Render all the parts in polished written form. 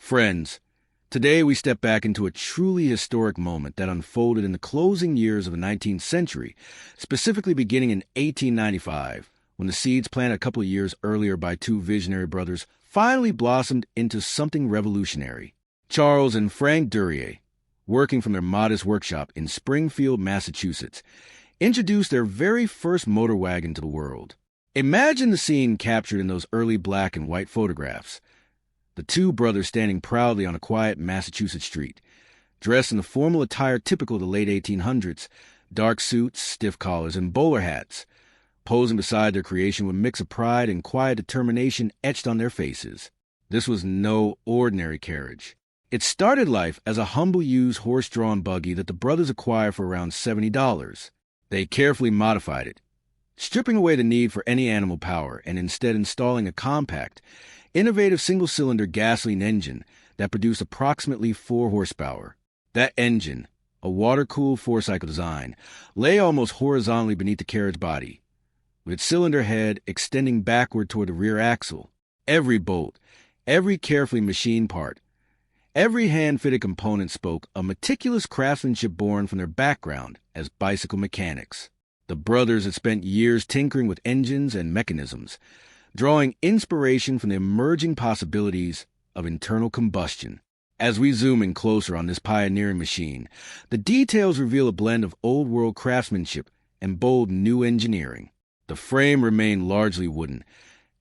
Friends, today we step back into a truly historic moment that unfolded in the closing years of the 19th century, specifically beginning in 1895, when the seeds planted a couple of years earlier by two visionary brothers finally blossomed into something revolutionary. Charles and Frank Duryea, working from their modest workshop in Springfield, Massachusetts, introduced their very first motor wagon to the world. Imagine the scene captured in those early black and white photographs. The two brothers standing proudly on a quiet Massachusetts street, dressed in the formal attire typical of the late 1800s, dark suits, stiff collars, and bowler hats, posing beside their creation with a mix of pride and quiet determination etched on their faces. This was no ordinary carriage. It started life as a humble used horse-drawn buggy that the brothers acquired for around $70. They carefully modified it, stripping away the need for any animal power and instead installing a compact, innovative single-cylinder gasoline engine that produced approximately 4 horsepower. That engine, a water-cooled four-cycle design, lay almost horizontally beneath the carriage body, with its cylinder head extending backward toward the rear axle. Every bolt, every carefully machined part, every hand-fitted component spoke of meticulous craftsmanship born from their background as bicycle mechanics. The brothers had spent years tinkering with engines and mechanisms, drawing inspiration from the emerging possibilities of internal combustion. As we zoom in closer on this pioneering machine, the details reveal a blend of old-world craftsmanship and bold new engineering. The frame remained largely wooden,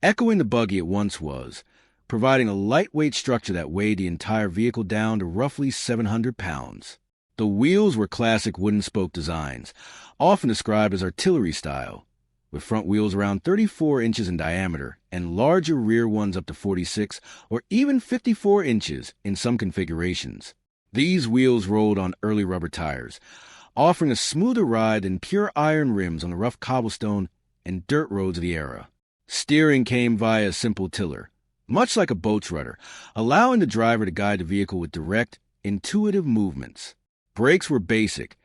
echoing the buggy it once was, providing a lightweight structure that weighed the entire vehicle down to roughly 700 pounds. The wheels were classic wooden spoke designs, often described as artillery style, with front wheels around 34 inches in diameter and larger rear ones up to 46 or even 54 inches in some configurations. These wheels rolled on early rubber tires, offering a smoother ride than pure iron rims on the rough cobblestone and dirt roads of the era. Steering came via a simple tiller, much like a boat's rudder, allowing the driver to guide the vehicle with direct, intuitive movements. Brakes were basic,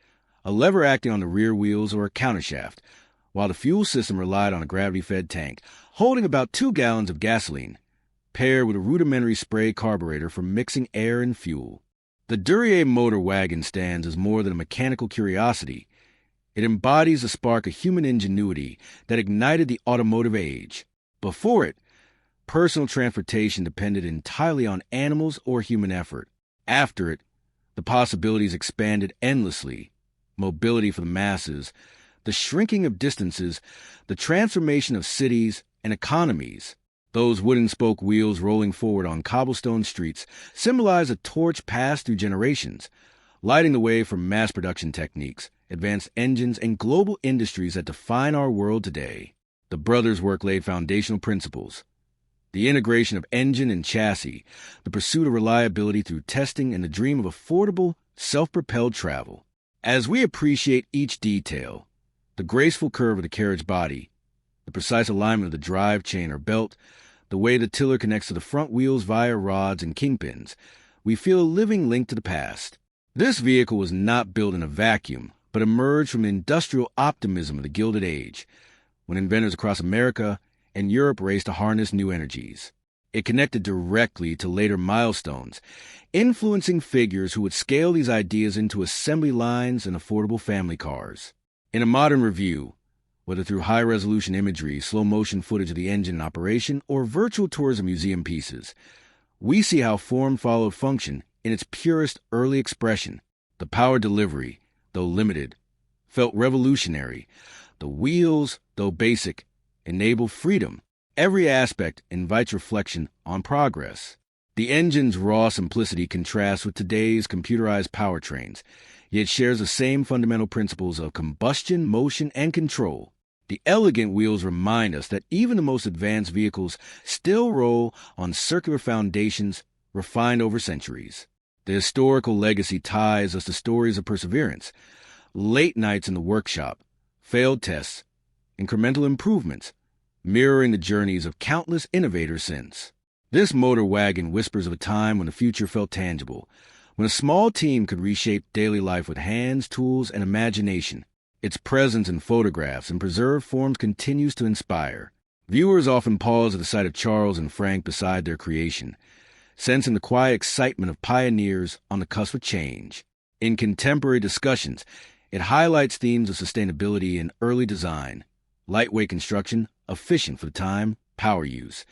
a lever acting on the rear wheels or a countershaft, while the fuel system relied on a gravity-fed tank, holding about 2 gallons of gasoline, paired with a rudimentary spray carburetor for mixing air and fuel. The Duryea Motor Wagon stands as more than a mechanical curiosity. It embodies the spark of human ingenuity that ignited the automotive age. Before it, personal transportation depended entirely on animals or human effort. After it, the possibilities expanded endlessly. Mobility for the masses, the shrinking of distances, the transformation of cities and economies. Those wooden spoke wheels rolling forward on cobblestone streets symbolize a torch passed through generations, lighting the way for mass production techniques, advanced engines, and global industries that define our world today. The brothers' work laid foundational principles: the integration of engine and chassis, the pursuit of reliability through testing, and the dream of affordable, self-propelled travel. As we appreciate each detail, the graceful curve of the carriage body, the precise alignment of the drive chain or belt, the way the tiller connects to the front wheels via rods and kingpins, we feel a living link to the past. This vehicle was not built in a vacuum, but emerged from the industrial optimism of the Gilded Age, when inventors across America and Europe raced to harness new energies. It connected directly to later milestones, influencing figures who would scale these ideas into assembly lines and affordable family cars. In a modern review, whether through high-resolution imagery, slow-motion footage of the engine in operation, or virtual tours of museum pieces, we see how form followed function in its purest early expression. The power delivery, though limited, felt revolutionary. The wheels, though basic, enable freedom. Every aspect invites reflection on progress. The engine's raw simplicity contrasts with today's computerized powertrains, yet shares the same fundamental principles of combustion, motion, and control. The elegant wheels remind us that even the most advanced vehicles still roll on circular foundations refined over centuries. The historical legacy ties us to stories of perseverance, late nights in the workshop, failed tests, incremental improvements, mirroring the journeys of countless innovators since. This motor wagon whispers of a time when the future felt tangible, when a small team could reshape daily life with hands, tools, and imagination. Its presence in photographs and preserved forms continues to inspire. Viewers often pause at the sight of Charles and Frank beside their creation, sensing the quiet excitement of pioneers on the cusp of change. In contemporary discussions, it highlights themes of sustainability and early design, lightweight construction, efficient for the time, power use,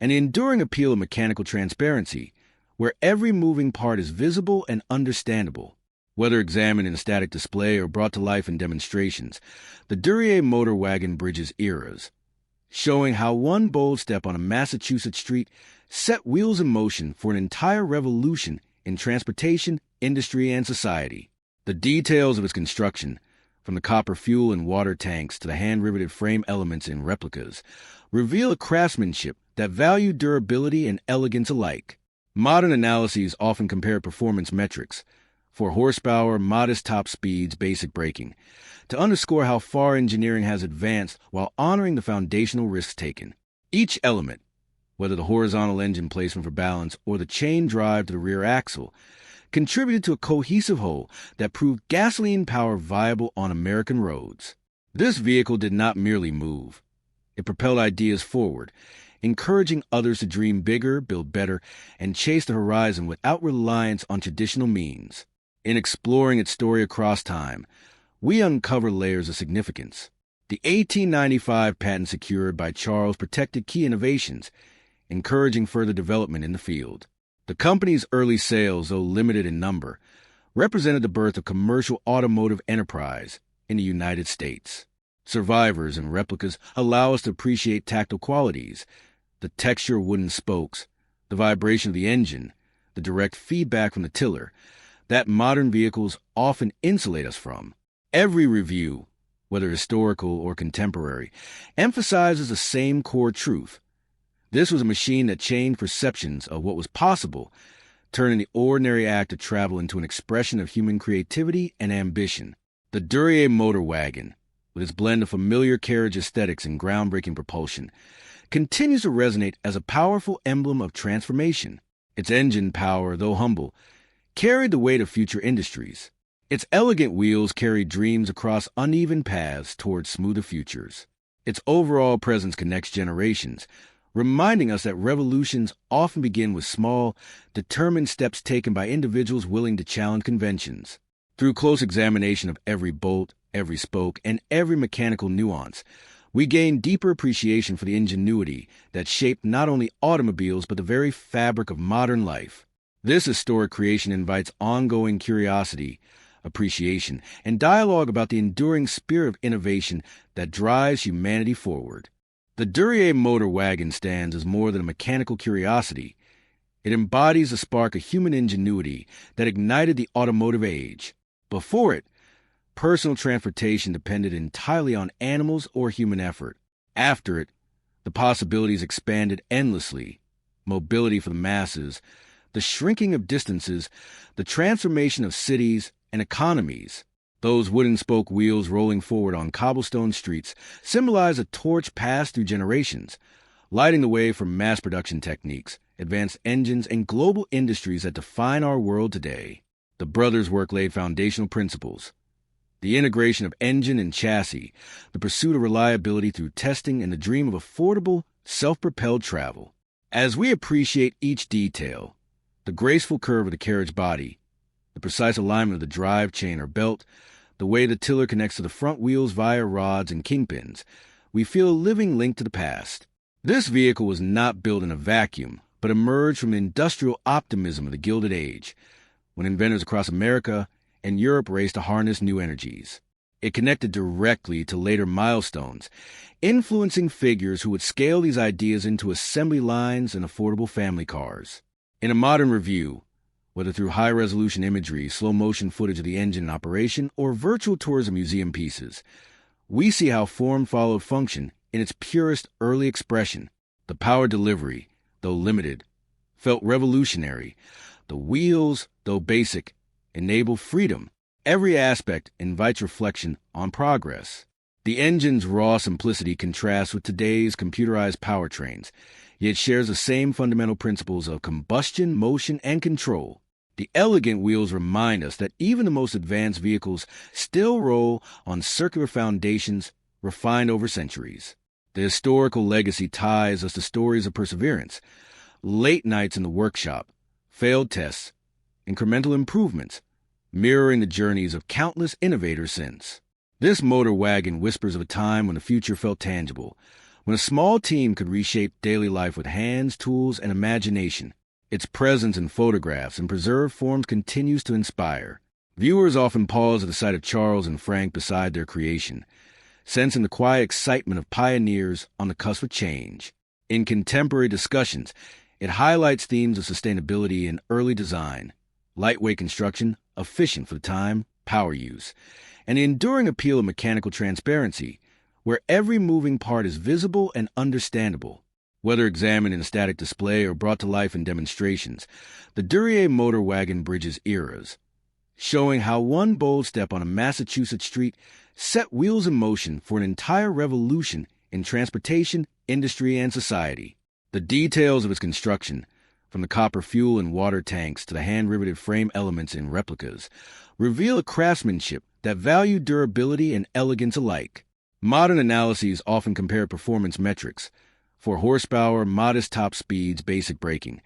and the enduring appeal of mechanical transparency, where every moving part is visible and understandable. Whether examined in a static display or brought to life in demonstrations, the Duryea Motor Wagon bridges eras, showing how one bold step on a Massachusetts street set wheels in motion for an entire revolution in transportation, industry, and society. The details of its construction, from the copper fuel and water tanks to the hand-riveted frame elements in replicas, reveal a craftsmanship that valued durability and elegance alike. Modern analyses often compare performance metrics, for horsepower, modest top speeds, basic braking, to underscore how far engineering has advanced while honoring the foundational risks taken. Each element, whether the horizontal engine placement for balance or the chain drive to the rear axle, contributed to a cohesive whole that proved gasoline power viable on American roads. This vehicle did not merely move. It propelled ideas forward, encouraging others to dream bigger, build better, and chase the horizon without reliance on traditional means. In exploring its story across time, we uncover layers of significance. The 1895 patent secured by Charles protected key innovations, encouraging further development in the field. The company's early sales, though limited in number, represented the birth of commercial automotive enterprise in the United States. Survivors and replicas allow us to appreciate tactile qualities, the texture of wooden spokes, the vibration of the engine, the direct feedback from the tiller, that modern vehicles often insulate us from. Every review, whether historical or contemporary, emphasizes the same core truth. This was a machine that changed perceptions of what was possible, turning the ordinary act of travel into an expression of human creativity and ambition. The Duryea Motor Wagon, with its blend of familiar carriage aesthetics and groundbreaking propulsion, continues to resonate as a powerful emblem of transformation. Its engine power, though humble, carried the weight of future industries. Its elegant wheels carried dreams across uneven paths towards smoother futures. Its overall presence connects generations, reminding us that revolutions often begin with small, determined steps taken by individuals willing to challenge conventions. Through close examination of every bolt, every spoke, and every mechanical nuance, we gain deeper appreciation for the ingenuity that shaped not only automobiles but the very fabric of modern life. This historic creation invites ongoing curiosity, appreciation, and dialogue about the enduring spirit of innovation that drives humanity forward. The Duryea Motor Wagon stands as more than a mechanical curiosity. It embodies a spark of human ingenuity that ignited the automotive age. Before it, personal transportation depended entirely on animals or human effort. After it, the possibilities expanded endlessly. Mobility for the masses, the shrinking of distances, the transformation of cities and economies. Those wooden spoke wheels rolling forward on cobblestone streets symbolize a torch passed through generations, lighting the way for mass production techniques, advanced engines, and global industries that define our world today. The brothers' work laid foundational principles. The integration of engine and chassis, the pursuit of reliability through testing, and the dream of affordable, self-propelled travel. As we appreciate each detail, the graceful curve of the carriage body, the precise alignment of the drive chain or belt, the way the tiller connects to the front wheels via rods and kingpins, we feel a living link to the past. This vehicle was not built in a vacuum, but emerged from the industrial optimism of the Gilded Age, when inventors across America and Europe raced to harness new energies. It connected directly to later milestones, influencing figures who would scale these ideas into assembly lines and affordable family cars. In a modern review, whether through high-resolution imagery, slow-motion footage of the engine in operation, or virtual tours of museum pieces, we see how form followed function in its purest early expression. The power delivery, though limited, felt revolutionary. The wheels, though basic, enable freedom. Every aspect invites reflection on progress. The engine's raw simplicity contrasts with today's computerized powertrains, yet shares the same fundamental principles of combustion, motion, and control. The elegant wheels remind us that even the most advanced vehicles still roll on circular foundations refined over centuries. The historical legacy ties us to stories of perseverance, late nights in the workshop, failed tests, incremental improvements, mirroring the journeys of countless innovators since. This motor wagon whispers of a time when the future felt tangible, when a small team could reshape daily life with hands, tools, and imagination. Its presence in photographs and preserved forms continues to inspire. Viewers often pause at the sight of Charles and Frank beside their creation, sensing the quiet excitement of pioneers on the cusp of change. In contemporary discussions, it highlights themes of sustainability and early design, lightweight construction, efficient for the time, power use, and the enduring appeal of mechanical transparency, where every moving part is visible and understandable. Whether examined in a static display or brought to life in demonstrations, the Duryea Motor Wagon bridges eras, showing how one bold step on a Massachusetts street set wheels in motion for an entire revolution in transportation, industry, and society. The details of its construction, from the copper fuel and water tanks to the hand-riveted frame elements in replicas, reveal a craftsmanship that valued durability and elegance alike. Modern analyses often compare performance metrics, 4 horsepower, modest top speeds, basic braking,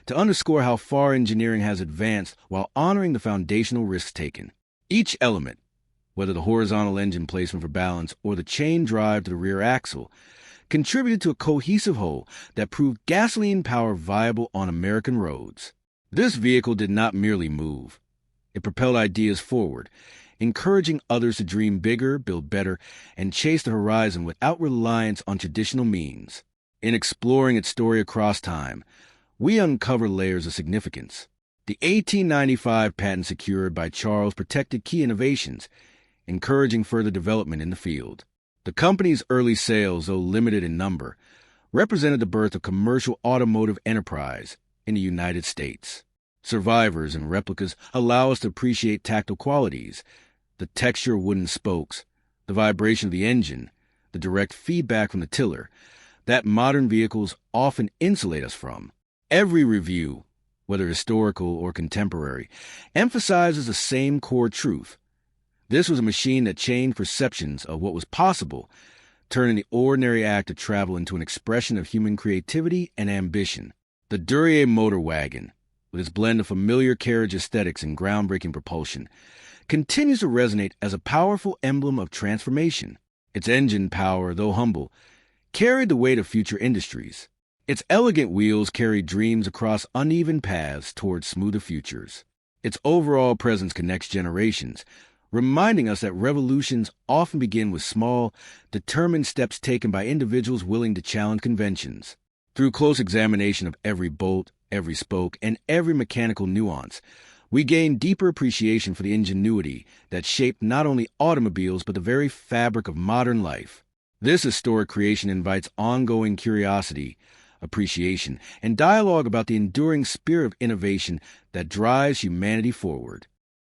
to underscore how far engineering has advanced while honoring the foundational risks taken. Each element, whether the horizontal engine placement for balance or the chain drive to the rear axle, contributed to a cohesive whole that proved gasoline power viable on American roads. This vehicle did not merely move. It propelled ideas forward, encouraging others to dream bigger, build better, and chase the horizon without reliance on traditional means. In exploring its story across time, we uncover layers of significance. The 1895 patent secured by Charles protected key innovations, encouraging further development in the field. The company's early sales, though limited in number, represented the birth of commercial automotive enterprise in the United States. Survivors and replicas allow us to appreciate tactile qualities, the texture of wooden spokes, the vibration of the engine, the direct feedback from the tiller, that modern vehicles often insulate us from. Every review, whether historical or contemporary, emphasizes the same core truth. This was a machine that changed perceptions of what was possible, turning the ordinary act of travel into an expression of human creativity and ambition. The Duryea Motor Wagon, with its blend of familiar carriage aesthetics and groundbreaking propulsion, continues to resonate as a powerful emblem of transformation. Its engine power, though humble, carried the weight of future industries. Its elegant wheels carried dreams across uneven paths towards smoother futures. Its overall presence connects generations, reminding us that revolutions often begin with small, determined steps taken by individuals willing to challenge conventions. Through close examination of every bolt, every spoke, and every mechanical nuance, we gain deeper appreciation for the ingenuity that shaped not only automobiles but the very fabric of modern life. This historic creation invites ongoing curiosity, appreciation, and dialogue about the enduring spirit of innovation that drives humanity forward.